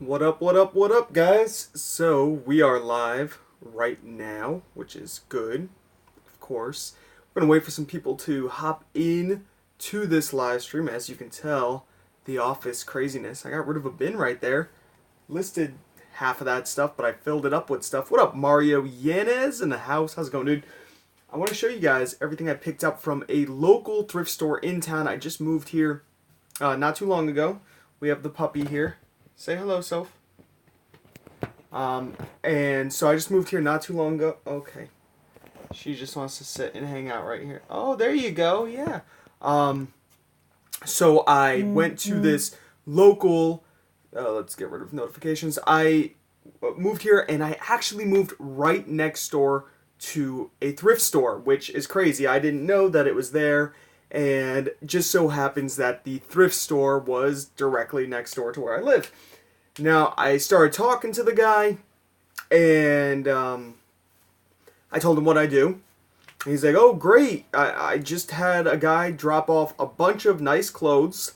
What up, what up, what up, guys? So, we are live right now, which is good, of course. We're going to wait for some people to hop in to this live stream. As you can tell, the office craziness. I got rid of a bin right there. Listed half of that stuff, but I filled it up with stuff. What up, Mario Yanez in the house? How's it going, dude? I want to show you guys everything I picked up from a local thrift store in town. I just moved here not too long ago. We have the puppy here. Say hello, Soph. And so I just moved here not too long ago. Okay. She just wants to sit and hang out right here. Oh, there you go. Yeah. So I went to this local, let's get rid of notifications. I moved here and I actually moved right next door to a thrift store, which is crazy. I didn't know that it was there. And just so happens that the thrift store was directly next door to where I live. Now, I started talking to the guy, and I told him what I do. And he's like, oh, great. I just had a guy drop off a bunch of nice clothes.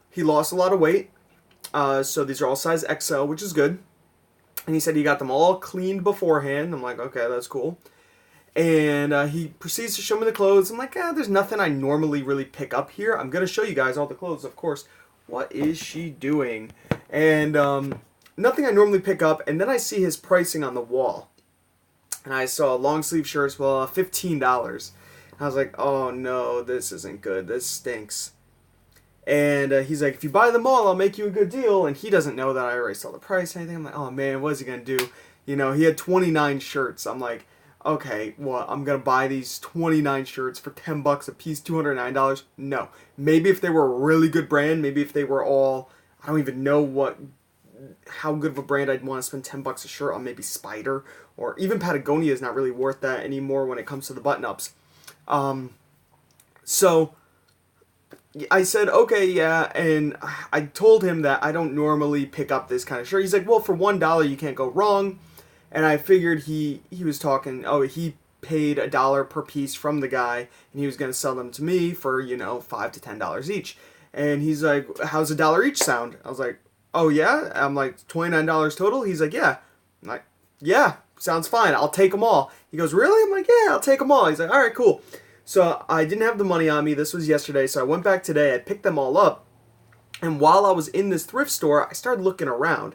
He lost a lot of weight. So these are all size XL, which is good. And he said he got them all cleaned beforehand. I'm like, okay, that's cool. And he proceeds to show me the clothes. I'm like, there's nothing I normally really pick up here. I'm going to show you guys all the clothes, of course. What is she doing? And nothing I normally pick up. And then I see his pricing on the wall. And I saw long sleeve shirts, well, $15. I was like, oh no, this isn't good. This stinks. And he's like, if you buy them all, I'll make you a good deal. And he doesn't know that I already saw the price or anything. I'm like, oh man, what is he going to do? You know, he had 29 shirts. I'm like, okay, well, I'm going to buy these 29 shirts for $10 a piece, $209. No. Maybe if they were a really good brand, maybe if they were all, I don't even know how good of a brand I'd want to spend $10 a shirt on, maybe Spider, or even Patagonia is not really worth that anymore when it comes to the button-ups. So I said, okay, yeah, and I told him that I don't normally pick up this kind of shirt. He's like, well, for $1 you can't go wrong. And I figured he was talking, he paid $1 per piece from the guy, and he was going to sell them to me for, $5 to $10 each. And he's like, how's $1 each sound? I was like, oh yeah? I'm like, $29 total? He's like, yeah. I'm like, yeah, sounds fine. I'll take them all. He goes, really? I'm like, yeah, I'll take them all. He's like, all right, cool. So I didn't have the money on me. This was yesterday, so I went back today. I picked them all up. And while I was in this thrift store, I started looking around.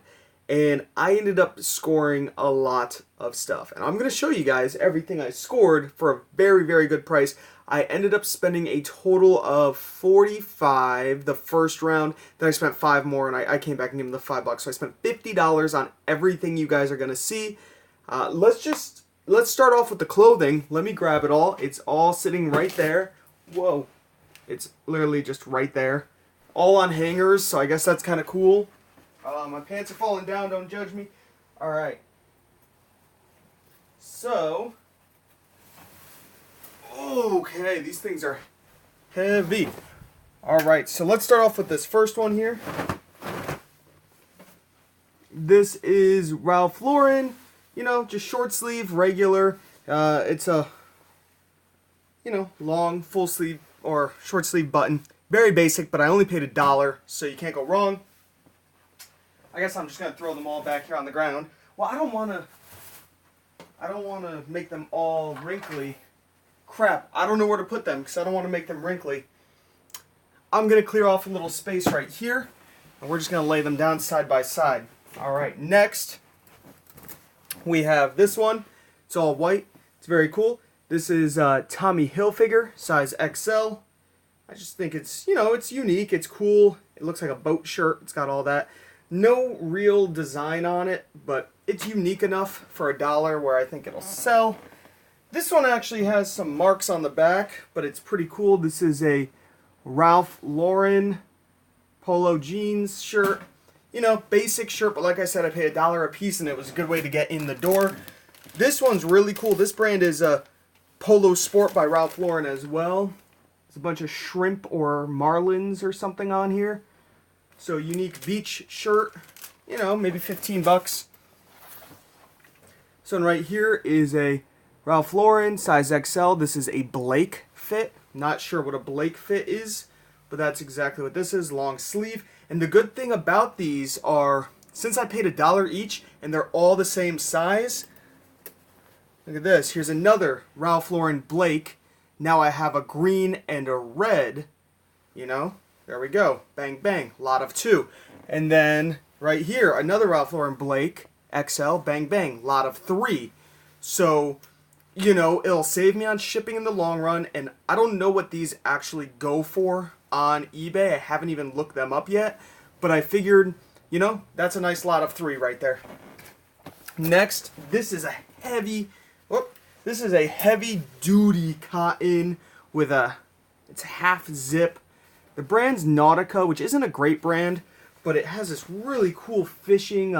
And I ended up scoring a lot of stuff. And I'm going to show you guys everything I scored for a very, very good price. I ended up spending a total of $45 the first round. Then I spent $5 more, and I came back and gave them the $5. So I spent $50 on everything you guys are going to see. Let's start off with the clothing. Let me grab it all. It's all sitting right there. Whoa. It's literally just right there. All on hangers, so I guess that's kind of cool. My pants are falling down, don't judge me. Alright. So. Okay, these things are heavy. Alright, so let's start off with this first one here. This is Ralph Lauren. Just short sleeve, regular. It's a, long, full sleeve, or short sleeve button. Very basic, but I only paid $1, so you can't go wrong. I guess I'm just going to throw them all back here on the ground. Well, I don't want to make them all wrinkly. Crap, I don't know where to put them because I don't want to make them wrinkly. I'm going to clear off a little space right here, and we're just going to lay them down side by side. All right, next we have this one. It's all white. It's very cool. This is Tommy Hilfiger, size XL. I just think it's, it's unique. It's cool. It looks like a boat shirt. It's got all that. No real design on it, but it's unique enough for $1 where I think it'll sell. This one actually has some marks on the back, but it's pretty cool. This is a Ralph Lauren polo jeans shirt. Basic shirt, but like I said, I paid $1 a piece, and it was a good way to get in the door. This one's really cool. This brand is Polo Sport by Ralph Lauren as well. There's a bunch of shrimp or marlins or something on here. So, unique beach shirt, maybe $15. So, right here is a Ralph Lauren, size XL. This is a Blake fit. Not sure what a Blake fit is, but that's exactly what this is, long sleeve. And the good thing about these are since I paid $1 each and they're all the same size, look at this. Here's another Ralph Lauren Blake. Now I have a green and a red. You know, there we go. Bang, bang. Lot of 2. And then right here, another Ralph Lauren Blake XL. Bang, bang. Lot of 3. So, you know, it'll save me on shipping in the long run. And I don't know what these actually go for on eBay. I haven't even looked them up yet. But I figured, you know, that's a nice lot of 3 right there. Next, this is a heavy duty cotton with it's half zip. The brand's Nautica, which isn't a great brand, but it has this really cool fishing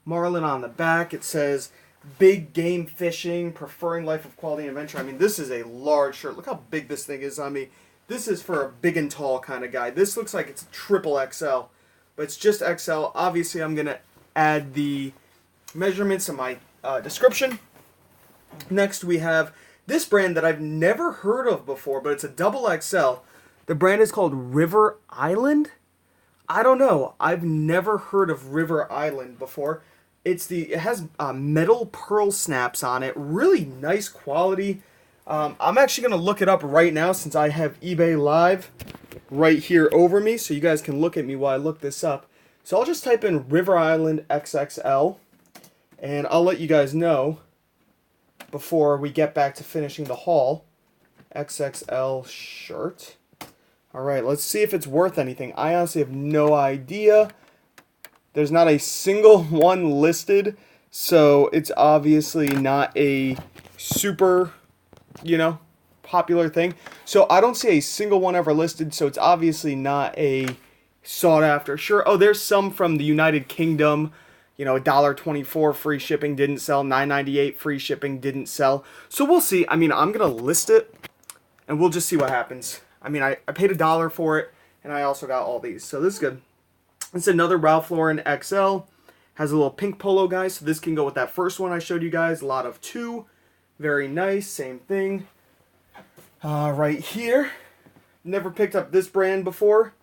marlin on the back. It says big game fishing, preferring life of quality and adventure. I mean, this is a large shirt. Look how big this thing is on me. This is for a big and tall kind of guy. This looks like it's triple XL, but it's just XL. Obviously, I'm going to add the measurements in my description. Next, we have this brand that I've never heard of before, but it's a double XL. The brand is called River Island. I don't know. I've never heard of River Island before. It has metal pearl snaps on it. Really nice quality. I'm actually going to look it up right now since I have eBay Live right here over me, so you guys can look at me while I look this up. So I'll just type in River Island XXL, and I'll let you guys know before we get back to finishing the haul. XXL shirt. Alright, let's see if it's worth anything. I honestly have no idea. There's not a single one listed, so it's obviously not a super, you know, popular thing. So I don't see a single one ever listed, so it's obviously not a sought after shirt. Oh, there's some from the United Kingdom. You know, $1.24 free shipping didn't sell. $9.98 free shipping didn't sell. So we'll see. I mean, I'm going to list it, and we'll just see what happens. I mean, I paid $1 for it, and I also got all these. So this is good. It's another Ralph Lauren XL. Has a little pink polo, guys. So this can go with that first one I showed you guys. A lot of 2. Very nice. Same thing. Right here. Never picked up this brand before.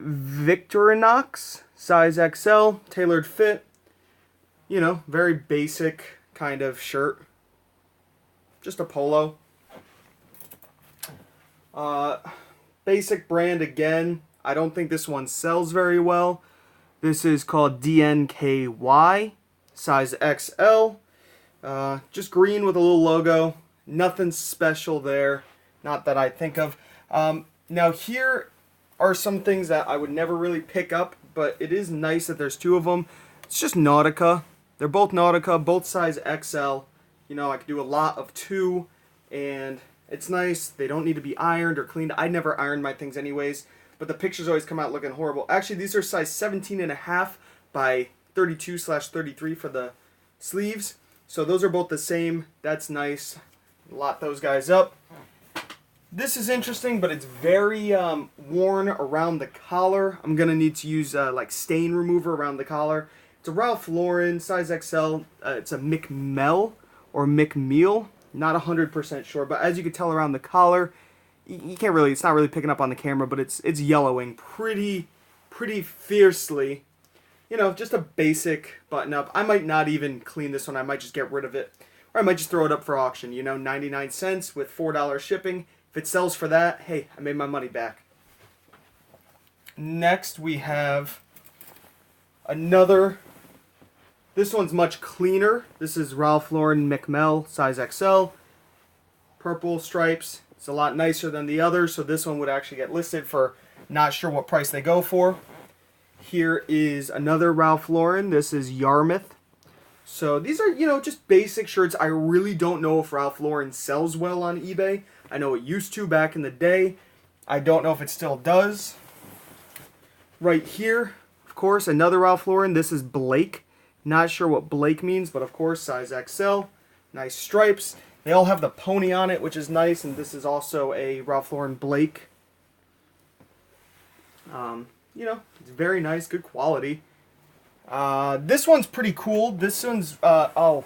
Victorinox. Size XL. Tailored fit. You know, very basic kind of shirt. Just a polo. Basic brand again. I don't think this one sells very well. This is called DNKY, size XL. Just green with a little logo. Nothing special there. Not that I think of. Now here are some things that I would never really pick up, but it is nice that there's 2 of them. It's just Nautica. They're both Nautica, both size XL. You know, I could do a lot of 2, and it's nice. They don't need to be ironed or cleaned. I never iron my things anyways, but the pictures always come out looking horrible. Actually, these are size 17.5 by 32/33 for the sleeves. So those are both the same. That's nice. Lot those guys up. This is interesting, but it's very worn around the collar. I'm going to need to use like stain remover around the collar. It's a Ralph Lauren, size XL. It's a McMell or McMeal. Not 100% sure, but as you can tell around the collar, you can't really, it's not really picking up on the camera, but it's yellowing pretty fiercely. You know, just a basic button up. I might not even clean this one. I might just get rid of it. Or I might just throw it up for auction, you know, 99 cents with $4 shipping. If it sells for that, hey, I made my money back. Next, we have another. This one's much cleaner. This is Ralph Lauren McMell, size XL. Purple stripes. It's a lot nicer than the other, so this one would actually get listed for not sure what price they go for. Here is another Ralph Lauren. This is Yarmouth. So these are, you know, just basic shirts. I really don't know if Ralph Lauren sells well on eBay. I know it used to back in the day. I don't know if it still does. Right here, of course, another Ralph Lauren. This is Blake. Not sure what Blake means, but of course, size XL. Nice stripes. They all have the pony on it, which is nice, and this is also a Ralph Lauren Blake. You know, it's very nice, good quality. This one's pretty cool. This one's, the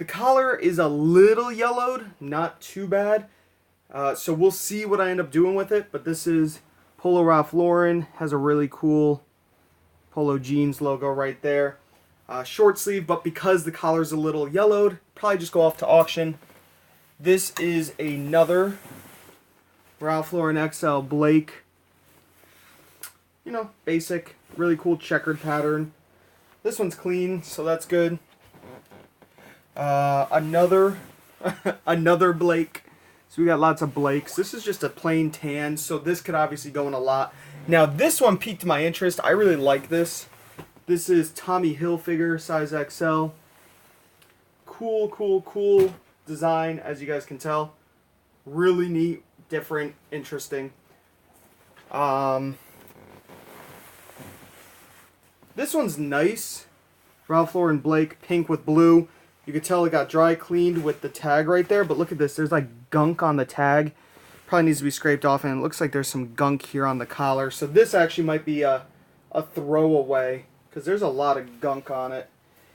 collar is a little yellowed, not too bad. So we'll see what I end up doing with it, but this is Polo Ralph Lauren. Has a really cool Polo jeans logo right there. Short sleeve, but because the collar's a little yellowed, probably just go off to auction. This is another Ralph Lauren XL Blake. You know, basic, really cool checkered pattern. This one's clean, so that's good. Another another Blake. So we got lots of Blakes. This is just a plain tan, so this could obviously go in a lot. Now this one piqued my interest. I really like this. This is Tommy Hilfiger, size XL. Cool, cool, cool design, as you guys can tell. Really neat, different, interesting. This one's nice. Ralph Lauren Blake, pink with blue. You can tell it got dry cleaned with the tag right there, but look at this. There's like gunk on the tag. Probably needs to be scraped off, and it looks like there's some gunk here on the collar. So this actually might be a throwaway, because there's a lot of gunk on it.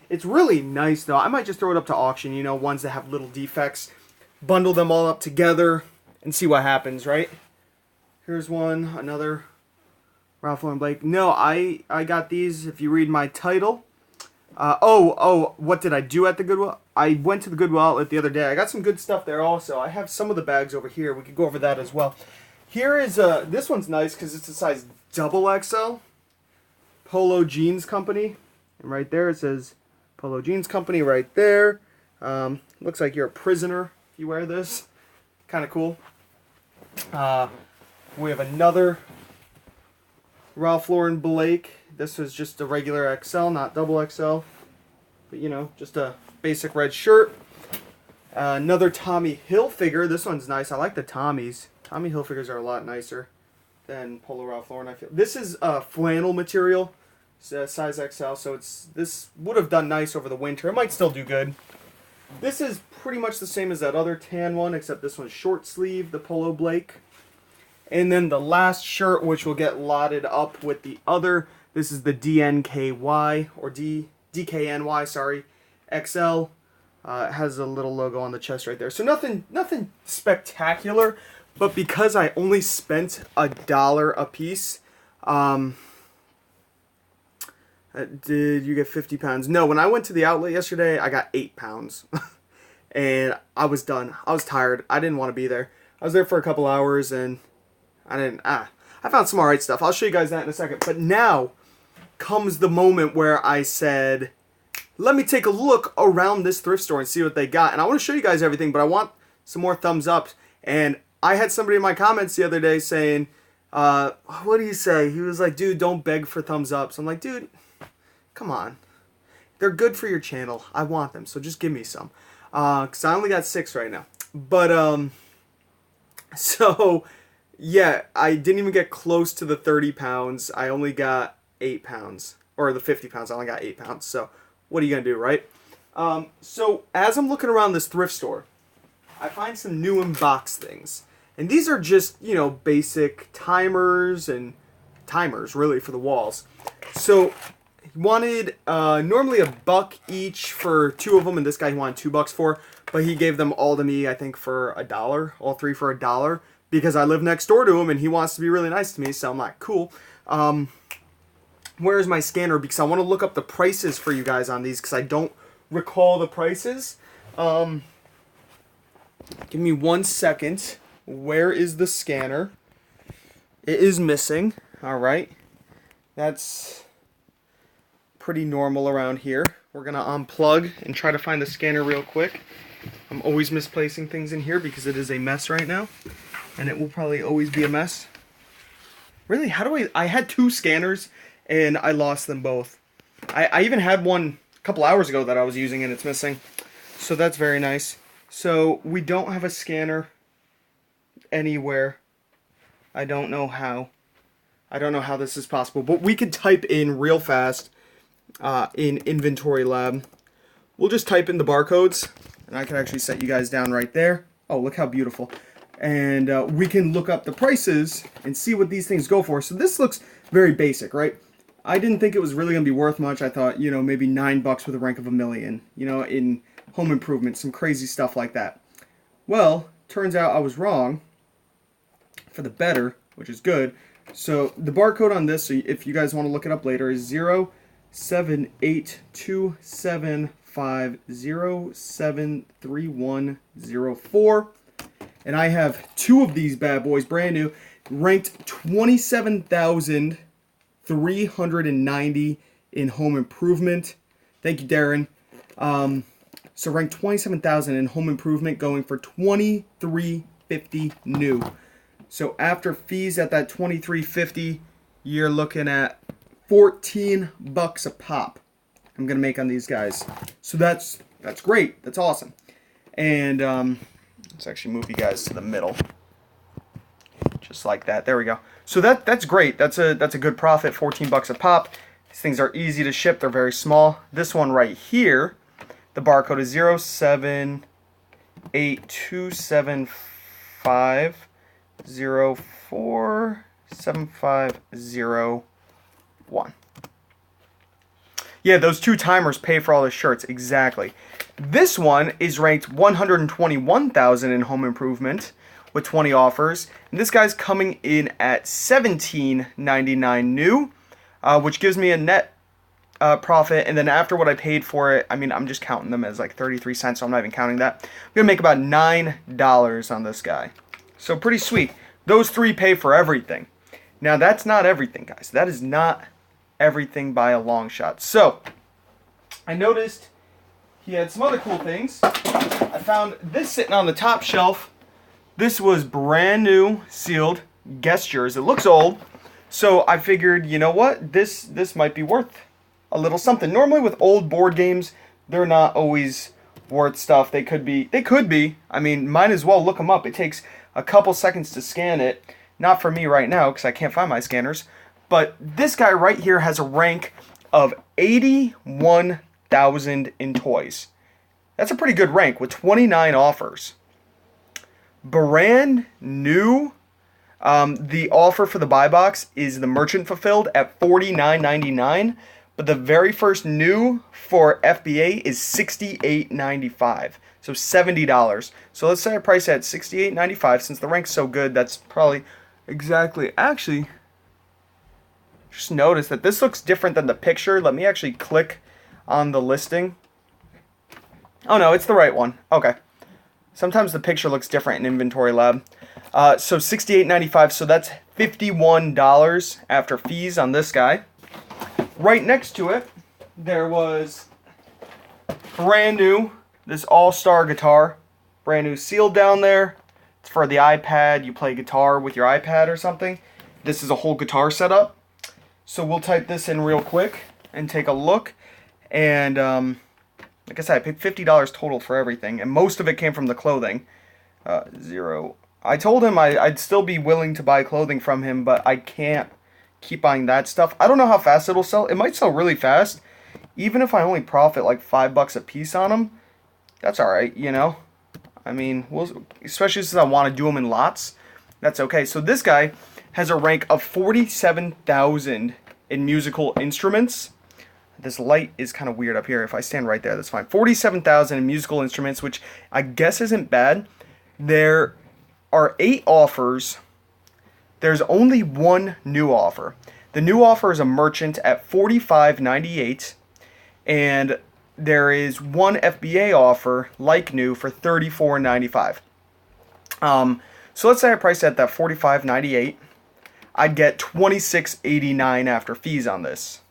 It's really nice, though. I might just throw it up to auction, you know, ones that have little defects. Bundle them all up together and see what happens, right? Here's one, another Ralph Lauren Blake. No, I got these, if you read my title. What did I do at the Goodwill? I went to the Goodwill outlet the other day. I got some good stuff there also. I have some of the bags over here. We could go over that as well. Here is, this one's nice because it's a size XXL. Polo Jeans Company. And right there it says Polo Jeans Company right there. Looks like you're a prisoner if you wear this. Kind of cool. We have another Ralph Lauren Blake. This was just a regular XL, not double XL. But, you know, just a basic red shirt. Another Tommy Hilfiger. This one's nice. I like the Tommies. Tommy Hilfigers are a lot nicer than Polo Ralph Lauren, I feel. This is flannel material, size XL, so this would have done nice over the winter. It might still do good. This is pretty much the same as that other tan one, except this one's short sleeve, the Polo Blake. And then the last shirt, which will get lotted up with the other, this is the DNKY, or DKNY, sorry, XL. It has a little logo on the chest right there. So nothing spectacular, but because I only spent $1 a piece, did you get 50 pounds? No, when I went to the outlet yesterday, I got 8 pounds. And I was done. I was tired. I didn't want to be there. I was there for a couple hours, and I found some alright stuff. I'll show you guys that in a second. But now comes the moment where I said, let me take a look around this thrift store and see what they got. And I want to show you guys everything, but I want some more thumbs up. And I had somebody in my comments the other day saying, what do you say? He was like, dude, don't beg for thumbs up. So I'm like, dude, come on. They're good for your channel. I want them, so just give me some. Because I only got 6 right now. But, so, yeah, I didn't even get close to the 30 pounds. I only got 8 pounds. Or the 50 pounds, I only got 8 pounds. So, what are you going to do, right? So, as I'm looking around this thrift store, I find some new in-box things. And these are just, you know, basic timers and timers, really, for the walls. So, he wanted normally $1 each for 2 of them, and this guy he wanted $2 for, but he gave them all to me, I think, for $1, all 3 for $1, because I live next door to him, and he wants to be really nice to me, so I'm like, cool. Where's my scanner? Because I want to look up the prices for you guys on these, because I don't recall the prices. Give me 1 second. Where is the scanner? It is missing. All right. That's pretty normal around here. We're going to unplug and try to find the scanner real quick. I'm always misplacing things in here because it is a mess right now. And it will probably always be a mess. Really? How do I had 2 scanners and I lost them both. I even had one a couple hours ago that I was using and it's missing. So that's very nice. So we don't have a scanner anywhere. I don't know how. I don't know how this is possible. But we could type in real fast in Inventory Lab. We'll just type in the barcodes. And I can actually set you guys down right there. Oh, look how beautiful. And we can look up the prices and see what these things go for. So this looks very basic, right? I didn't think it was really going to be worth much. I thought, you know, maybe $9 with a rank of $1 million. You know, in home improvement, some crazy stuff like that. Well, turns out I was wrong. For the better, which is good. So the barcode on this, so if you guys want to look it up later, is 0782750731004. And I have 2 of these bad boys, brand new, ranked 27,390 in home improvement. Thank you, Darren. So ranked 27,000 in home improvement, going for $23.50 new. So after fees at that $23.50, you're looking at $14 a pop. I'm gonna make on these guys. So that's great. That's awesome. And let's actually move you guys to the middle, just like that. There we go. So that's great. That's a good profit. $14 a pop. These things are easy to ship. They're very small. This one right here, the barcode is 0782750475001. Yeah, those 2 timers pay for all the shirts. Exactly. This one is ranked 121,000 in home improvement with 20 offers. And this guy's coming in at $17.99 new, which gives me a net profit. And then after what I paid for it, I mean, I'm just counting them as like 33 cents, so I'm not even counting that. I'm going to make about $9 on this guy. So pretty sweet. Those 3 pay for everything. Now, that's not everything, guys. That is not everything by a long shot. So, I noticed he had some other cool things. I found this sitting on the top shelf. This was brand new, sealed, guest yours. It looks old. So I figured, you know what? This might be worth a little something. Normally with old board games, they're not always worth stuff. They could be. I mean, might as well look them up. It takes a couple seconds to scan it. Not for me right now because I can't find my scanners. But this guy right here has a rank of 81,000 in toys. That's a pretty good rank with 29 offers. Brand new. The offer for the buy box is the merchant fulfilled at $49.99. But the very first new for FBA is $68.95. So $70. So let's say I price it at $68.95. Since the rank's so good, that's probably exactly. Actually, just notice that this looks different than the picture. Let me actually click on the listing. Oh no, it's the right one. Okay. Sometimes the picture looks different in Inventory Lab. So $68.95, so that's $51 after fees on this guy. Right next to it, there was brand new, this All-Star guitar. Brand new, sealed down there. It's for the iPad. You play guitar with your iPad or something. This is a whole guitar setup. So we'll type this in real quick and take a look. And like I said, I paid $50 total for everything, and most of it came from the clothing. Zero. I told him I'd still be willing to buy clothing from him, but I can't keep buying that stuff. I don't know how fast it'll sell. It might sell really fast. Even if I only profit like $5 a piece on them, that's alright, you know? I mean, especially since I want to do them in lots, that's okay. So this guy has a rank of 47,000 in musical instruments. This light is kind of weird up here. If I stand right there, that's fine. 47,000 in musical instruments, which I guess isn't bad. There are 8 offers. There's only 1 new offer. The new offer is a merchant at $45.98, and there is 1 FBA offer, like new, for $34.95. So let's say I price at that $45.98. I'd get $26.89 after fees on this.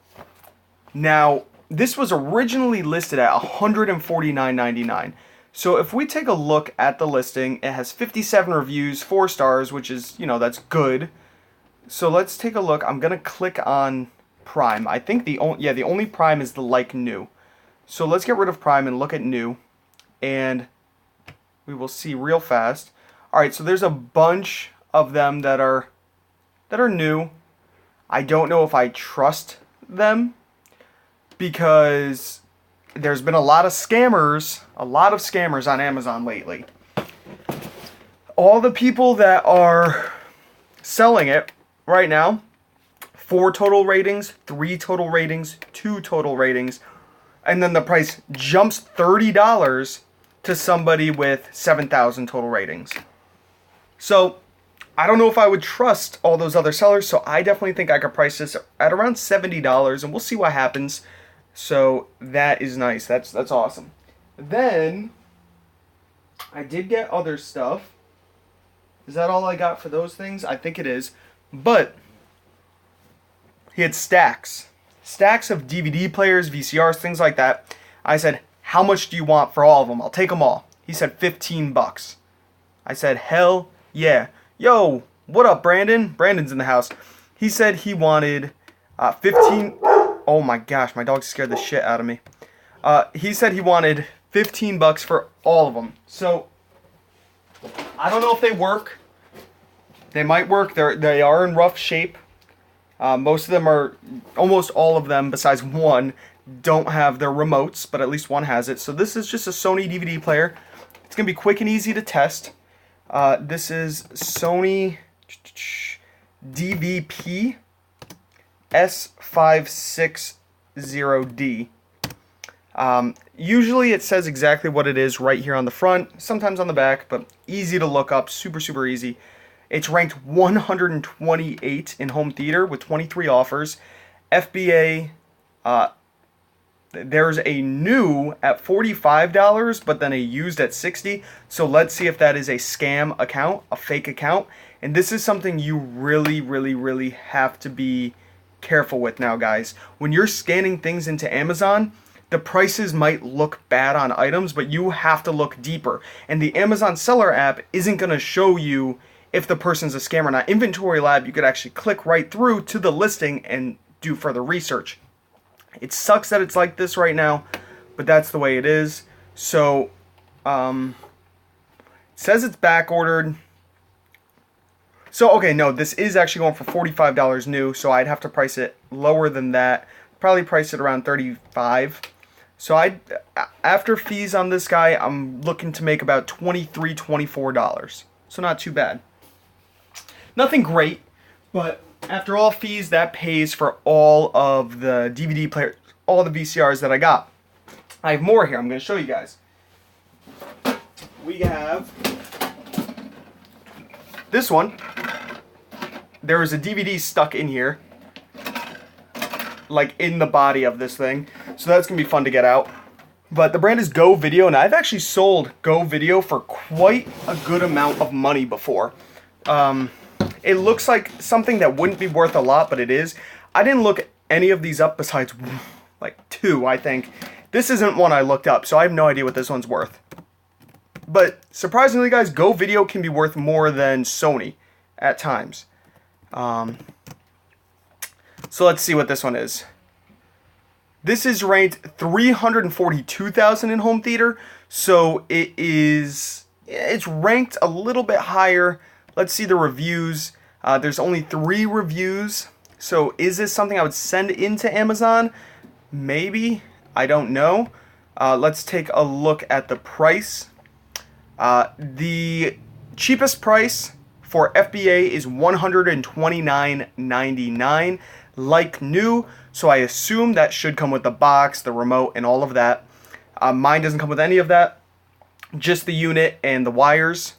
Now, this was originally listed at $149.99. So if we take a look at the listing, it has 57 reviews, 4 stars, which is, you know, that's good. So let's take a look. I'm going to click on Prime. I think the only Prime is the like new. So let's get rid of Prime and look at new. And we will see real fast. Alright, so there's a bunch of them that are new. I don't know if I trust them, because there's been a lot of scammers on Amazon lately. All the people that are selling it right now, 4 total ratings, 3 total ratings, 2 total ratings, and then the price jumps $30 to somebody with 7,000 total ratings. So I don't know if I would trust all those other sellers, so I definitely think I could price this at around $70, and we'll see what happens. So that is nice. That's awesome. Then I did get other stuff. Is that all I got for those things? I think it is. But he had stacks of DVD players, VCRs, things like that. I said, how much do you want for all of them? I'll take them all. He said $15. I said, hell yeah. Yo, what up, Brandon? Brandon's in the house. He said he wanted 15. Oh my gosh, my dog scared the shit out of me. He said he wanted $15 for all of them. So I don't know if they work. They might work. They are in rough shape. Most of them are, almost all of them, besides one, don't have their remotes, but at least one has it. So this is just a Sony DVD player. It's going to be quick and easy to test. This is Sony DVP S560D. Usually it says exactly what it is right here on the front, sometimes on the back, but easy to look up, super easy. It's ranked 128 in home theater with 23 offers. FBA, there's a new at $45, but then a used at $60. So let's see if that is a scam account, a fake account. And this is something you really have to be careful with now, guys. When you're scanning things into Amazon, the prices might look bad on items, but you have to look deeper. And the Amazon Seller app isn't going to show you if the person's a scam or not. Inventory Lab, you could actually click right through to the listing and do further research. It sucks that it's like this right now, but that's the way it is. So, it says it's back ordered. So, okay, no, this is actually going for $45 new, so I'd have to price it lower than that. Probably price it around $35. So after fees on this guy, I'm looking to make about $23, $24. So not too bad. Nothing great, but after all fees, that pays for all of the DVD players, all the VCRs that I got. I have more here. I'm going to show you guys. We have this one. There is a DVD stuck in here, like in the body of this thing. So that's going to be fun to get out. But the brand is Go Video, and I've actually sold Go Video for quite a good amount of money before. It looks like something that wouldn't be worth a lot, but it is. I didn't look any of these up besides like two, I think. This isn't one I looked up, so I have no idea what this one's worth. But surprisingly, guys, Go Video can be worth more than Sony at times. So let's see what this one is. This is ranked 342,000 in home theater, so it's ranked a little bit higher. Let's see the reviews. There's only 3 reviews, so is this something I would send into Amazon? Maybe. I don't know. Let's take a look at the price. The cheapest price for FBA is $129.99, like new. So I assume that should come with the box, the remote, and all of that. Mine doesn't come with any of that. Just the unit and the wires.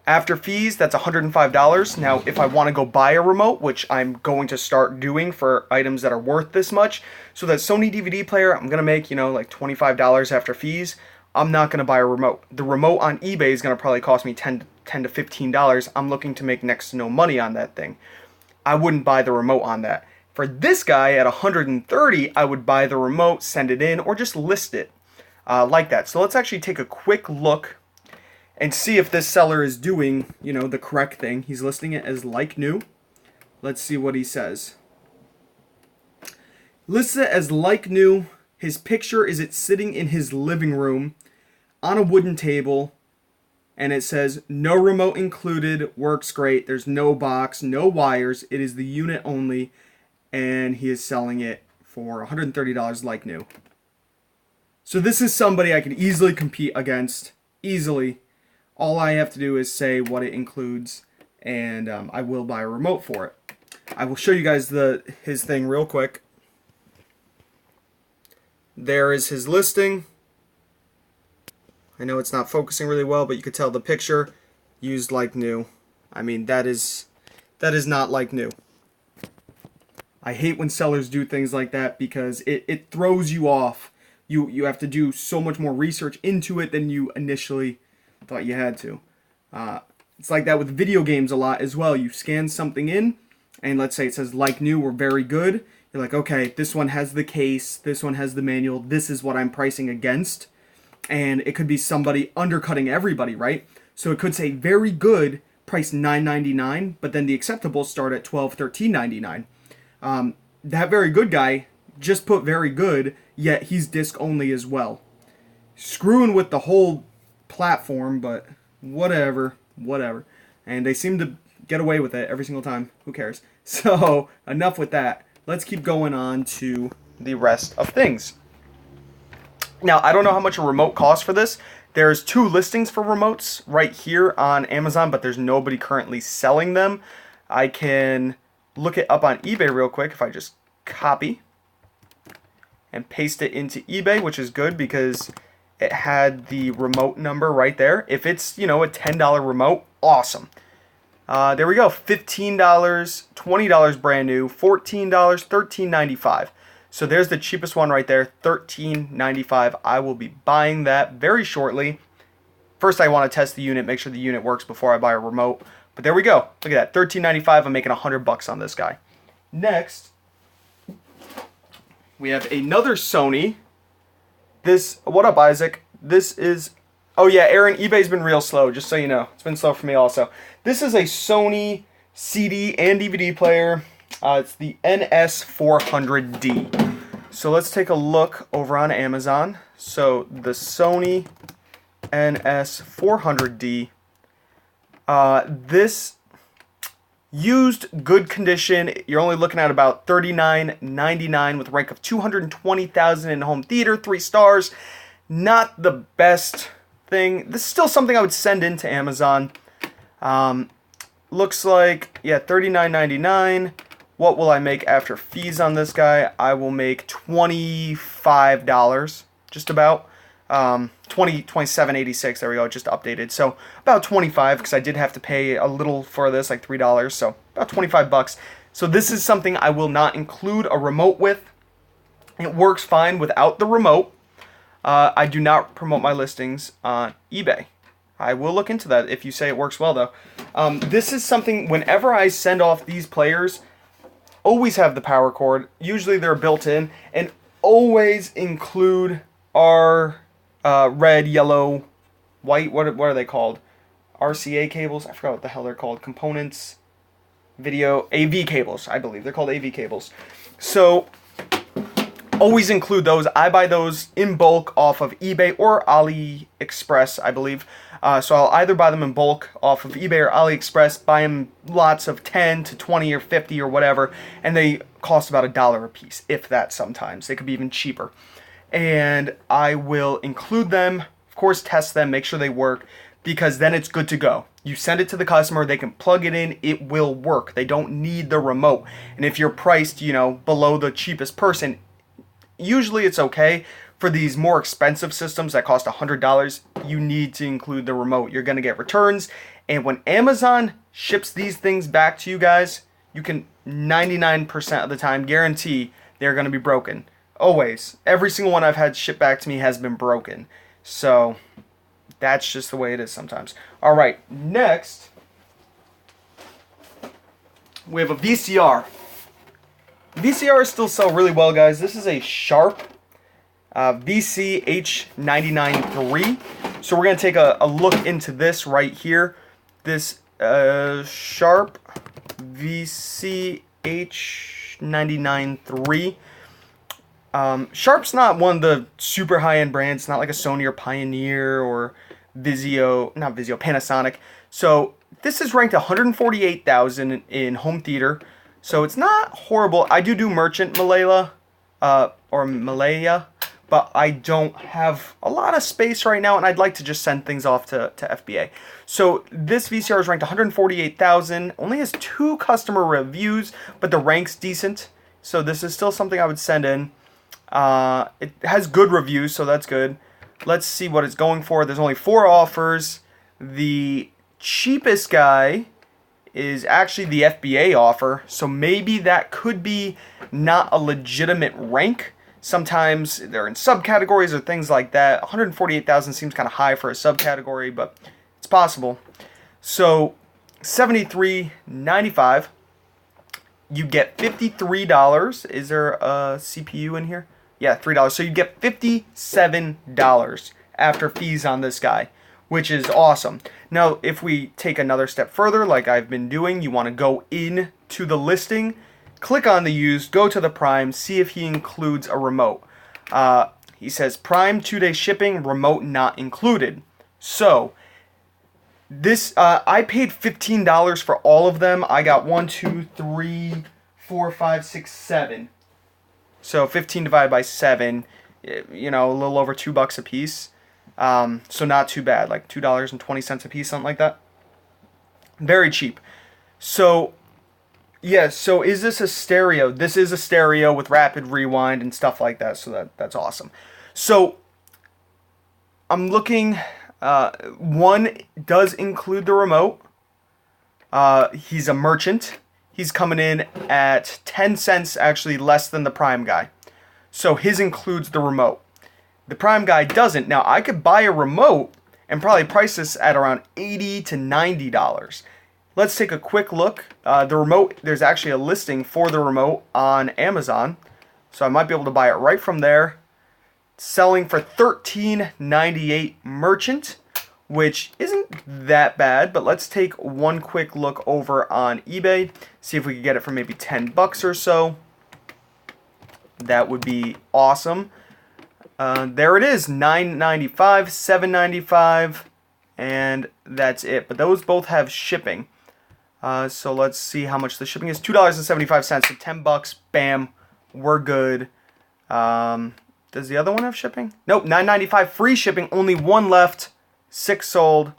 After fees, that's $105. Now, if I want to go buy a remote, which I'm going to start doing for items that are worth this much, so that Sony DVD player, I'm going to make, like $25 after fees. I'm not going to buy a remote. The remote on eBay is going to probably cost me $10 to $15. I'm looking to make next to no money on that thing. I wouldn't buy the remote on that. For this guy at $130, I would buy the remote, send it in, or just list it like that. So let's actually take a quick look and see if this seller is doing, the correct thing. He's listing it as like new. Let's see what he says. Lists it as like new. His picture is it sitting in his living room on a wooden table. And it says, no remote included, works great. There's no box, no wires. It is the unit only. And he is selling it for $130 like new. So this is somebody I can easily compete against. Easily. All I have to do is say what it includes, and I will buy a remote for it. I will show you guys his thing real quick. There is his listing. I know it's not focusing really well, but you could tell the picture used like new. I mean, that is not like new. I hate when sellers do things like that because it throws you off. You have to do so much more research into it than you initially thought you had to. It's like that with video games a lot as well. You scan something in, and let's say it says like new or very good. You're like, okay, this one has the case, this one has the manual, this is what I'm pricing against. And it could be somebody undercutting everybody, right? So it could say very good, price $9.99, but then the acceptables start at $12, $13.99. That very good guy just put very good, yet he's disc only as well. Screwing with the whole platform, but whatever. And they seem to get away with it every single time. Who cares? So, enough with that. Let's keep going on to the rest of things. Now, I don't know how much a remote costs for this. There's 2 listings for remotes right here on Amazon, but there's nobody currently selling them. I can look it up on eBay real quick if I just copy and paste it into eBay, which is good because it had the remote number right there. If it's, a $10 remote, awesome. There we go, $15, $20 brand new, $14, $13.95. So there's the cheapest one right there, $13.95. I will be buying that very shortly. First, I want to test the unit, make sure the unit works before I buy a remote. But there we go. Look at that, $13.95. I'm making $100 on this guy. Next, we have another Sony. What up, Isaac? This is, oh yeah, Aaron, eBay's been real slow, just so you know. It's been slow for me also. This is a Sony CD and DVD player. It's the NS400D. So let's take a look over on Amazon. So the Sony NS400D. This used, good condition. You're only looking at about $39.99 with a rank of 220,000 in home theater, 3 stars. Not the best thing. This is still something I would send into Amazon. Looks like, yeah, $39.99. What will I make after fees on this guy? I will make $25, just about. $27.86, there we go, just updated. So about $25, because I did have to pay a little for this, like $3, so about $25. So this is something I will not include a remote with. It works fine without the remote. I do not promote my listings on eBay. I will look into that if you say it works well, though. This is something, whenever I send off these players, always have the power cord. Usually they're built in, and always include our red, yellow, white, what are they called? RCA cables? I forgot what the hell they're called. Components, video, AV cables, I believe. They're called AV cables. So, always include those. I buy those in bulk off of eBay or AliExpress, I believe. So I'll either buy them in bulk off of eBay or AliExpress, buy them lots of 10 to 20 or 50 or whatever, and they cost about $1 a piece, if that sometimes. They could be even cheaper. And I will include them, of course, test them, make sure they work, because then it's good to go. You send it to the customer, they can plug it in, it will work. They don't need the remote. And if you're priced, below the cheapest person, usually it's okay. For these more expensive systems that cost $100, you need to include the remote. You're going to get returns. And when Amazon ships these things back to you guys, you can 99% of the time guarantee they're going to be broken. Always. Every single one I've had shipped back to me has been broken. So that's just the way it is sometimes. All right, next we have a VCR. VCRs still sell really well, guys. This is a Sharp VCH993. So we're going to take a look into this here. This Sharp VCH993. Sharp's not one of the super high-end brands. It's not like a Sony or Pioneer or Panasonic. So this is ranked 148,000 in home theater. So it's not horrible. I do merchant Malaya, but I don't have a lot of space right now, and I'd like to just send things off to FBA. So this VCR is ranked 148,000, only has 2 customer reviews, but the rank's decent. So this is still something I would send in. It has good reviews, so that's good. Let's see what it's going for. There's only 4 offers. The cheapest guy is actually the FBA offer, so maybe that could be not a legitimate rank. Sometimes they're in subcategories or things like that. 148,000 seems kind of high for a subcategory, but it's possible. So $73.95. You get $53. Is there a CPU in here? Yeah, $3. So you get $57 after fees on this guy, which is awesome. Now, if we take another step further, like I've been doing, you want to go into the listing, click on the used, go to the Prime, see if he includes a remote. He says Prime 2-day shipping, remote not included. So this I paid $15 for all of them. I got 1, 2, 3, 4, 5, 6, 7. So 15 divided by 7, you know, a little over $2 a piece. So not too bad, like $2.20 a piece, something like that. Very cheap. So yeah, so is this a stereo? This is a stereo with rapid rewind and stuff like that, so that's awesome. So I'm looking, one does include the remote. He's a merchant. He's coming in at 10 cents, actually less than the Prime guy. So his includes the remote. The Prime guy doesn't. Now, I could buy a remote and probably price this at around $80 to $90. Let's take a quick look. The remote, there's actually a listing for the remote on Amazon. So I might be able to buy it right from there. Selling for $13.98 merchant, which isn't that bad, but let's take one quick look over on eBay, see if we could get it for maybe $10 or so. That would be awesome. There it is, $9.95, $7.95, and that's it. But those both have shipping. So let's see how much the shipping is. $2.75, so $10. Bam, we're good. Does the other one have shipping? Nope, $9.95 free shipping. Only one left. 6 sold.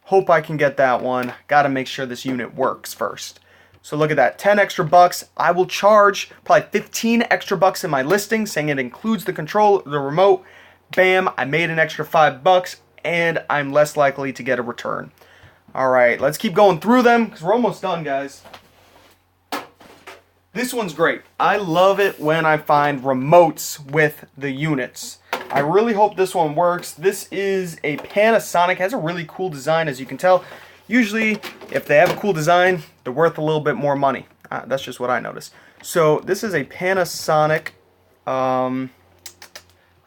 Hope I can get that one. Got to make sure this unit works first. So look at that, 10 extra bucks. I will charge probably 15 extra bucks in my listing, saying it includes the control, the remote. Bam, I made an extra $5, and I'm less likely to get a return. All right, let's keep going through them because we're almost done, guys. This one's great. I love it when I find remotes with the units. I really hope this one works. This is a Panasonic. It has a really cool design, as you can tell. Usually, if they have a cool design, they're worth a little bit more money. That's just what I noticed. So this is a Panasonic. I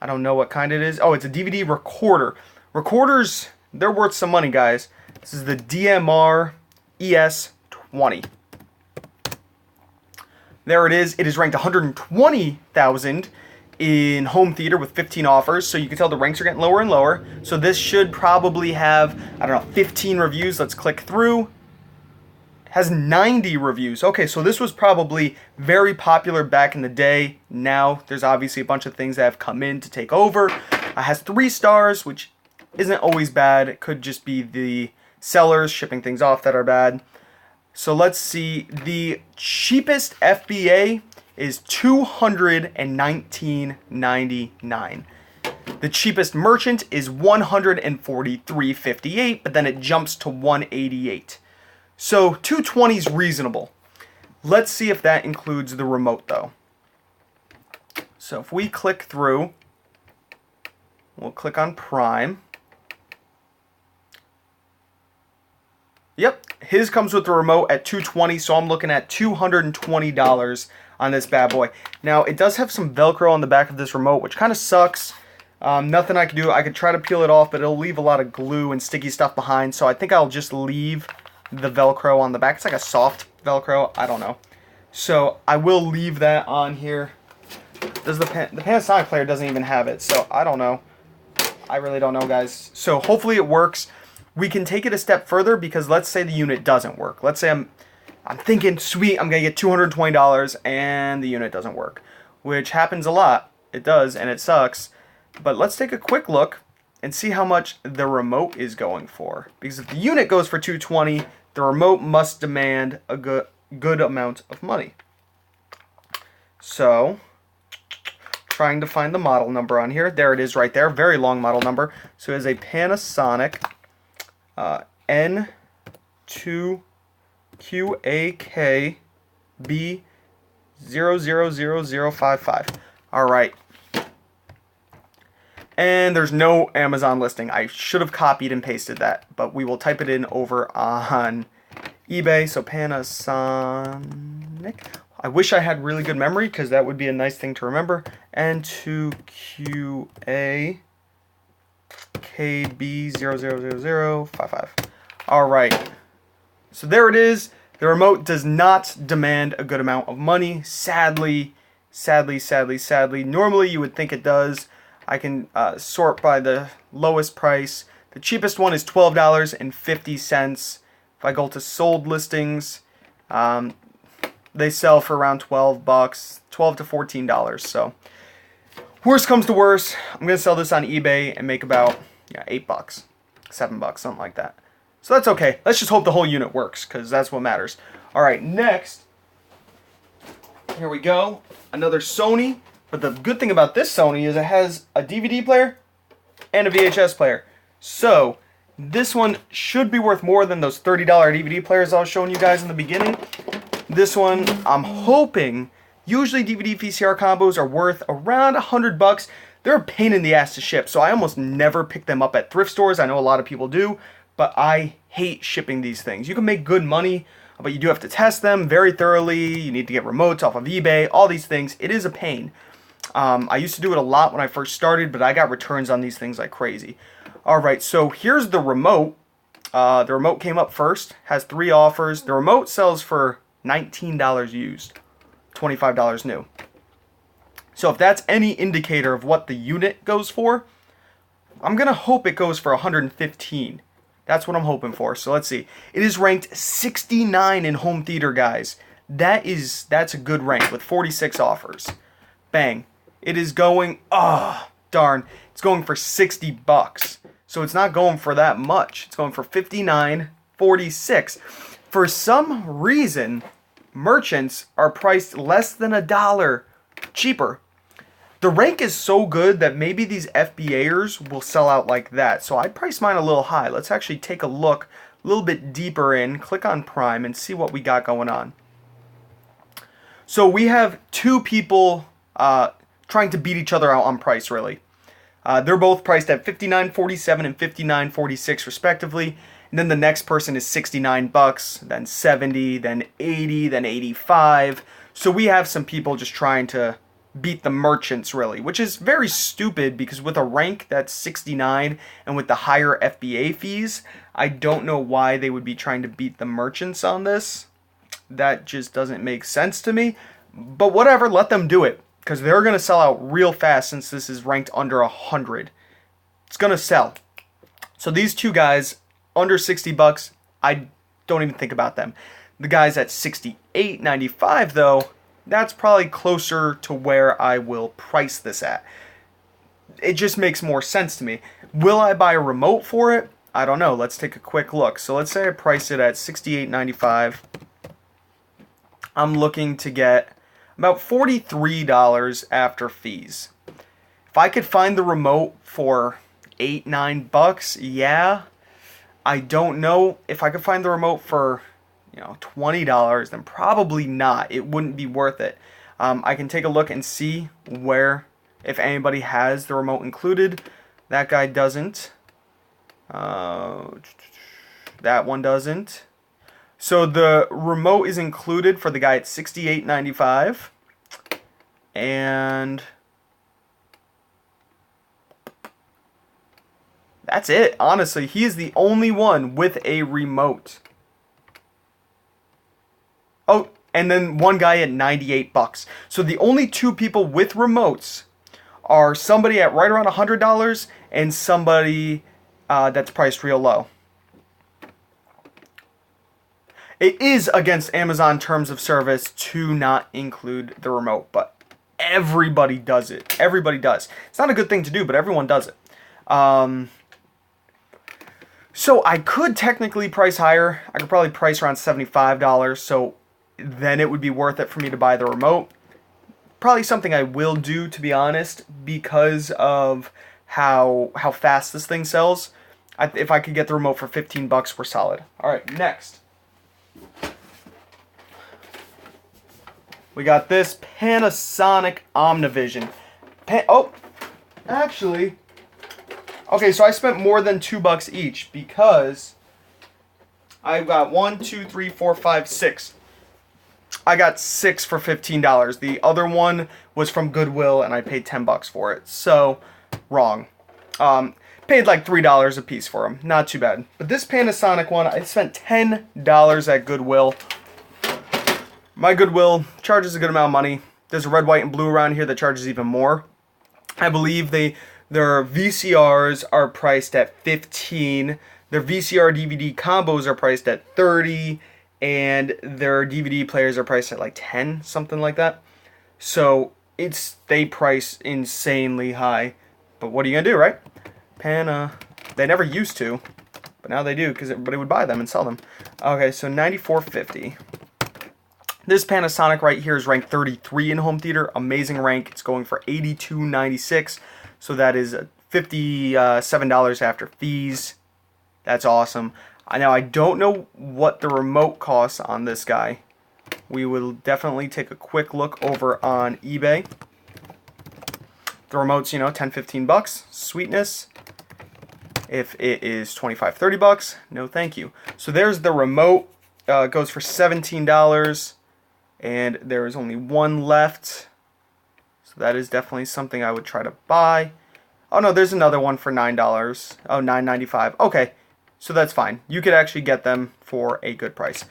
don't know what kind it is. Oh, it's a DVD recorder. Recorders, they're worth some money, guys. This is the DMR ES20. There it is. It is ranked 120,000 in home theater with 15 offers. So you can tell the ranks are getting lower and lower. So this should probably have, I don't know, 15 reviews. Let's click through. It has 90 reviews. Okay, so this was probably very popular back in the day. Now there's obviously a bunch of things that have come in to take over. It has 3 stars, which isn't always bad. It could just be the sellers shipping things off that are bad. So let's see. The cheapest FBA is $219.99. The cheapest merchant is $143.58, but then it jumps to $188. So $220 is reasonable. Let's see if that includes the remote, though. So if we click through, we'll click on Prime. Yep, his comes with the remote at $220, so I'm looking at $220 on this bad boy. Now, it does have some Velcro on the back of this remote, which kind of sucks. Nothing I can do. I could try to peel it off, but it'll leave a lot of glue and sticky stuff behind, so I think I'll just leave the Velcro on the back. It's like a soft Velcro. I don't know. So I will leave that on here. Does the Panasonic player doesn't even have it, so I don't know. I really don't know, guys. So hopefully it works. We can take it a step further because let's say the unit doesn't work. Let's say I'm thinking, sweet, I'm going to get $220 and the unit doesn't work, which happens a lot. It does, and it sucks. But let's take a quick look and see how much the remote is going for. Because if the unit goes for $220, the remote must demand a good amount of money. So, trying to find the model number on here. There it is right there. Very long model number. So it is a Panasonic N2 QAKB000055. All right. And there's no Amazon listing. I should have copied and pasted that, but we will type it in over on eBay. So Panasonic. I wish I had really good memory because that would be a nice thing to remember. N2QAKB000055. All right. So there it is. The remote does not demand a good amount of money. Sadly. Normally you would think it does. I can sort by the lowest price. The cheapest one is $12.50. If I go to sold listings, they sell for around $12, $12 to $14. So worst comes to worst, I'm gonna sell this on eBay and make about $8, $7, something like that. So that's okay. Let's just hope the whole unit works, because that's what matters. All right, next, here we go. Another Sony. But the good thing about this Sony is it has a DVD player and a VHS player. So this one should be worth more than those $30 DVD players I was showing you guys in the beginning. This one, I'm hoping, usually DVD VCR combos are worth around $100. They're a pain in the ass to ship, so I almost never pick them up at thrift stores. I know a lot of people do, but I hate shipping these things. You can make good money, but you do have to test them very thoroughly. You need to get remotes off of eBay, all these things. It is a pain. I used to do it a lot when I first started, but I got returns on these things like crazy. Alright, so here's the remote. The remote came up first, has 3 offers. The remote sells for $19 used, $25 new. So if that's any indicator of what the unit goes for, I'm going to hope it goes for $115. That's what I'm hoping for. So let's see. It is ranked 69 in home theater, guys. That's a good rank with 46 offers. Bang. It is going, darn, it's going for $60. So it's not going for that much. It's going for $59.46. For some reason, merchants are priced less than $1 cheaper. The rank is so good that maybe these FBAers will sell out like that. So I priced mine a little high. Let's actually take a look a little bit deeper in, click on Prime, and see what we got going on. So we have 2 people trying to beat each other out on price, really. They're both priced at $59.47 and $59.46 respectively. And then the next person is $69, then $70, then $80, then $85. So we have some people just trying to beat the merchants, really, which is very stupid because with a rank that's 69 and with the higher FBA fees, I don't know why they would be trying to beat the merchants on this. That just doesn't make sense to me. But whatever, let them do it, because they're going to sell out real fast since this is ranked under 100. It's going to sell. So these 2 guys, under $60, I don't even think about them. The guys at $68.95, though, that's probably closer to where I will price this at. It just makes more sense to me. Will I buy a remote for it? I don't know. Let's take a quick look. So let's say I price it at $68.95. I'm looking to get about $43 after fees. If I could find the remote for $8, $9, yeah. I don't know if I could find the remote for, $20, then probably not. It wouldn't be worth it. I can take a look and see if anybody has the remote included. That guy doesn't. That one doesn't. So the remote is included for the guy at $68.95. And that's it. Honestly, he is the only one with a remote. Oh, and then one guy at $98. So the only 2 people with remotes are somebody at right around $100 and somebody that's priced real low. It is against Amazon terms of service to not include the remote, but everybody does it. Everybody does. It's not a good thing to do, but everyone does it. So I could technically price higher. I could probably price around $75, so then it would be worth it for me to buy the remote. Probably something I will do, to be honest, because of how fast this thing sells. If I could get the remote for $15, we're solid. All right, next. we got this Panasonic Omnivision. Oh, actually, okay, so I spent more than $2 each because I got 1, 2, 3, 4, 5, 6. I got 6 for $15. The other one was from Goodwill, and I paid $10 for it. So, wrong. Paid like $3 a piece for them. Not too bad. But this Panasonic one, I spent $10 at Goodwill. My Goodwill charges a good amount of money. There's a red, white, and blue around here that charges even more. I believe their VCRs are priced at $15. Their VCR DVD combos are priced at $30. And their DVD players are priced at like $10, something like that. So they price insanely high. But what are you gonna do, right? They never used to, but now they do because everybody would buy them and sell them. Okay, so $94.50. This Panasonic right here is ranked 33 in home theater. Amazing rank. It's going for $82.96. So that is $57 after fees. That's awesome. Now, I don't know what the remote costs on this guy. We will definitely take a quick look over on eBay. The remote's, $10, $15. Sweetness. If it is $25, $30, no thank you. So there's the remote. It goes for $17. And there is only one left. So that is definitely something I would try to buy. Oh, no, there's another one for $9. Oh, $9.95. Okay. So that's fine. You could actually get them for a good price.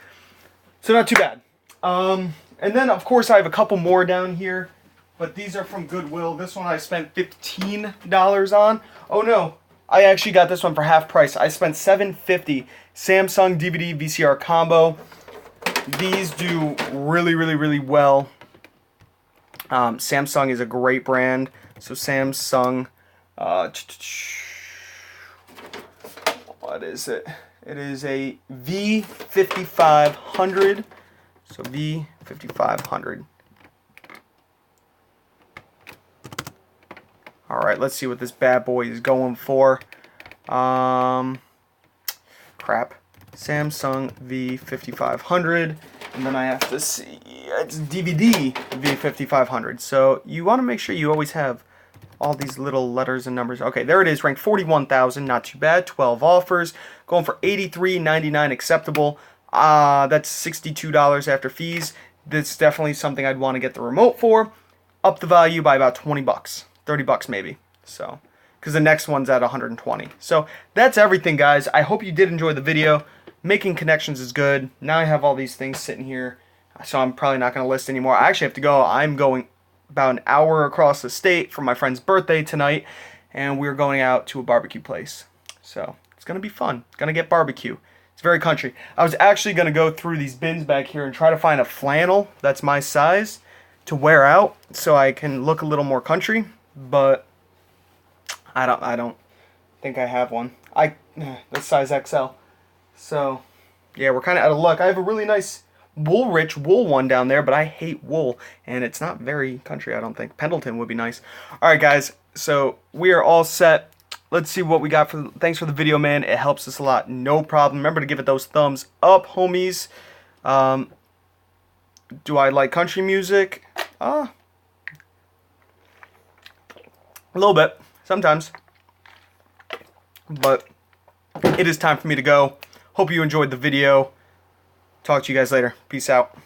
So not too bad. And then, of course, I have a couple more down here. But these are from Goodwill. This one I spent $15 on. Oh, no. I actually got this one for half price. I spent $7.50. Samsung DVD VCR combo. These do really, really, really well. Samsung is a great brand. So Samsung... what is it? It is a V5500. So V5500. Alright, let's see what this bad boy is going for. Crap. Samsung V5500. And then I have to see. It's DVD V5500. So you want to make sure you always have all these little letters and numbers. Okay, there it is, ranked 41,000, not too bad. 12 offers, going for $83.99 acceptable. That's $62 after fees. That's definitely something I'd want to get the remote for. Up the value by about $20, $30 maybe. So, because the next one's at $120. So that's everything, guys. I hope you did enjoy the video. Making connections is good. Now I have all these things sitting here, so I'm probably not going to list anymore. I actually have to go. I'm going about an hour across the state for my friend's birthday tonight, and we're going out to a barbecue place. So it's going to be fun. Going to get barbecue. It's very country. I was actually going to go through these bins back here and try to find a flannel that's my size to wear out so I can look a little more country, but I don't think I have one. That's size XL. So yeah, we're kind of out of luck. I have a really nice rich wool one down there, but I hate wool, and it's not very country, I don't think. Pendleton would be nice. Alright, guys, so we are all set. Let's see what we got. Thanks for the video, man. It helps us a lot. No problem. Remember to give it those thumbs up, homies. Do I like country music? A little bit, sometimes. But it is time for me to go. Hope you enjoyed the video. Talk to you guys later. Peace out.